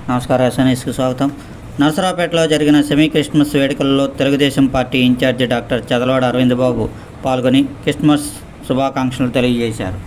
నమస్కారం. ఎస్ఎన్ఎస్కి స్వాగతం. నరసరావుపేటలో జరిగిన సెమీ క్రిస్మస్ వేడుకల్లో Telugu Desam party in-charge doctor Chadalavada Aravind Babu పాల్గొని క్రిస్మస్ శుభాకాంక్షలు తెలియజేశారు.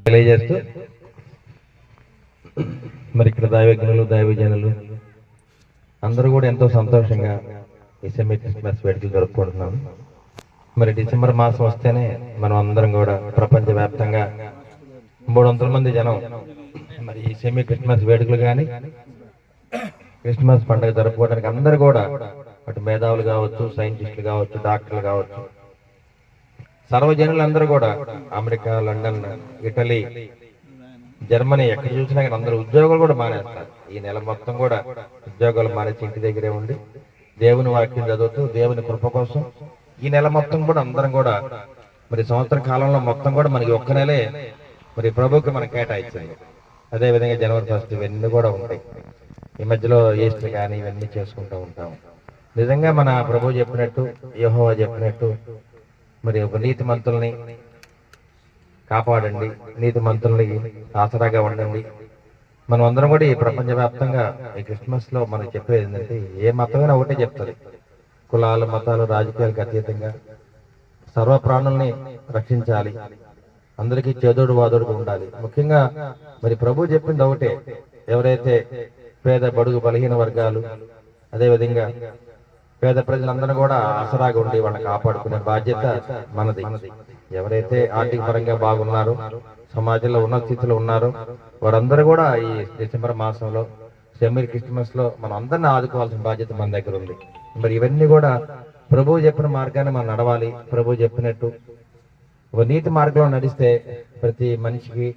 తెలియజేస్తూ మరి ఇక్కడ దైవజ్ఞులు దైవజనులు అందరూ కూడా ఎంతో సంతోషంగా ఈ సెమీ క్రిస్మస్ వేడుకలు జరుపుకుంటున్నాం. మరి డిసెంబర్ మాసం వస్తేనే మనం అందరం కూడా ప్రపంచవ్యాప్తంగా 300 మంది జనం మరి ఈ సెమీ క్రిస్మస్ వేడుకలు కానీ క్రిస్మస్ పండుగ జరుపుకోవడానికి అందరూ కూడా అటు మేధావులు కావచ్చు, సైంటిస్టులు కావచ్చు, డాక్టర్లు కావచ్చు, సర్వజనులందరూ కూడా అమెరికా, లండన్, ఇటలీ, జర్మనీ ఎక్కడ చూసినా కానీ అందరూ ఉద్యోగాలు కూడా మానేస్తారు. ఈ నెల మొత్తం కూడా ఉద్యోగాలు మానేసి ఇంటి దగ్గరే ఉండి దేవుని వాక్యం చదువుతూ దేవుని కృప కోసం ఈ నెల మొత్తం కూడా అందరం కూడా మరి సంవత్సర కాలంలో మొత్తం కూడా మనకి ఒక్క నెలే మరి ప్రభుకి మనం కేటాయించింది. అదేవిధంగా జనవరి 1 ఇవన్నీ కూడా ఉంటాయి. ఈ మధ్యలో ఈస్టర్ కానీ ఇవన్నీ చేసుకుంటూ ఉంటాం. నిజంగా మన ప్రభు చెప్పినట్టు, యెహోవా చెప్పినట్టు మరి ఒక నీతి మంతుల్ని కాపాడండి, నీతి మంతుల్ని ఆసరాగా ఉండండి. మనం అందరం కూడా ఈ ప్రపంచవ్యాప్తంగా ఈ క్రిస్మస్ లో మనకు చెప్పేది ఏంటంటే, ఏ మతమైనా ఒకటే చెప్తుంది, కులాలు మతాలు రాజకీయాలకు అతీతంగా సర్వ ప్రాణుల్ని రక్షించాలి, అందరికీ చేదోడు వాదోడుగా ఉండాలి. ముఖ్యంగా మరి ప్రభు చెప్పింది ఒకటే, ఎవరైతే పేద బడుగు బలహీన వర్గాలు అదేవిధంగా పేద ప్రజలందరూ కూడా ఆసరాగా ఉండి వాళ్ళని కాపాడుకునే బాధ్యత మనది. ఎవరైతే ఆర్థిక పరంగా బాగున్నారో, సమాజంలో ఉన్నత స్థితిలో ఉన్నారో వారందరూ కూడా ఈ డిసెంబర్ మాసంలో సెమీ క్రిస్మస్ లో మనం అందరిని ఆదుకోవాల్సిన బాధ్యత మన దగ్గర ఉంది. మరి ఇవన్నీ కూడా ప్రభువు చెప్పిన మార్గాన్ని మనం నడవాలి. ప్రభువు చెప్పినట్టు ఒక నీతి మార్గంలో నడిస్తే ప్రతి మనిషికి,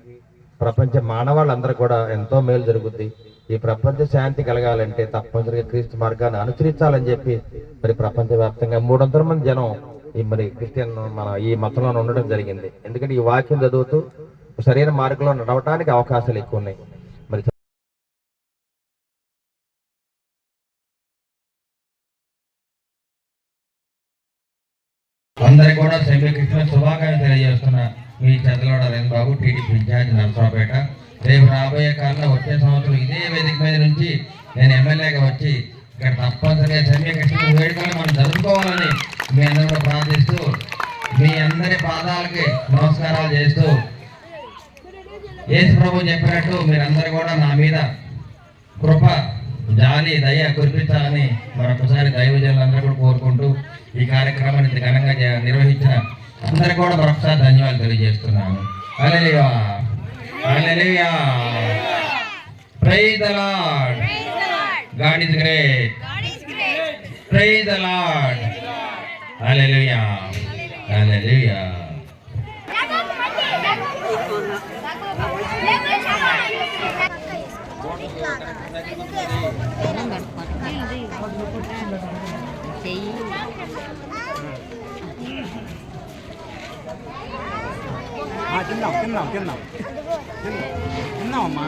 ప్రపంచ మానవాళ్ళందరూ కూడా ఎంతో మేలు జరుగుద్ది. ఈ ప్రపంచ శాంతి కలగాలంటే తప్పనిసరిగా క్రీస్తు మార్గాన్ని అనుసరించాలని చెప్పి మరి ప్రపంచవ్యాప్తంగా 300 మంది జనం ఈ మరి క్రిస్టియన్ మన ఈ మతంలో ఉండడం జరిగింది. ఎందుకంటే ఈ వాక్యం చదువుతూ సరైన మార్గంలో నడవటానికి అవకాశాలు ఎక్కువ ఉన్నాయి. మరి అందరికి కూడా సెమీ క్రిస్మస్ శుభాకాంక్షలు తెలియజేస్తున్నా మీ చంద్రవాడ అరవింద్ బాబు, టీడీపీ ఇన్ఛార్జ్, నరసరావుపేట. రేపు రాబోయే కాలంలో వచ్చే సంవత్సరం ఇదే వేదిక మీద నుంచి నేను ఎమ్మెల్యేగా వచ్చి ఇక్కడ తప్పనిసరిగా సెమీ క్రిస్మస్ వేడుకలు మనం జరుపుకోవాలని మీ అందరూ ప్రార్థిస్తూ మీ అందరి పాదాలకి నమస్కారాలు చేస్తూ యేసు ప్రభు చెప్పినట్టు మీరందరూ కూడా నా మీద కృప జాలి దయ కురిపించాలని మరొకసారి దైవజనులందరూ కూడా కోరుకుంటూ ఈ కార్యక్రమాన్ని ఇంత ఘనంగా నిర్వహించిన అందరికీ కూడా మరొకసారి ధన్యవాదాలు తెలియజేస్తున్నాను. Hallelujah, hallelujah, praise the lord, God is great, praise the lord, hallelujah, hallelujah. తిన్నామమ్మా.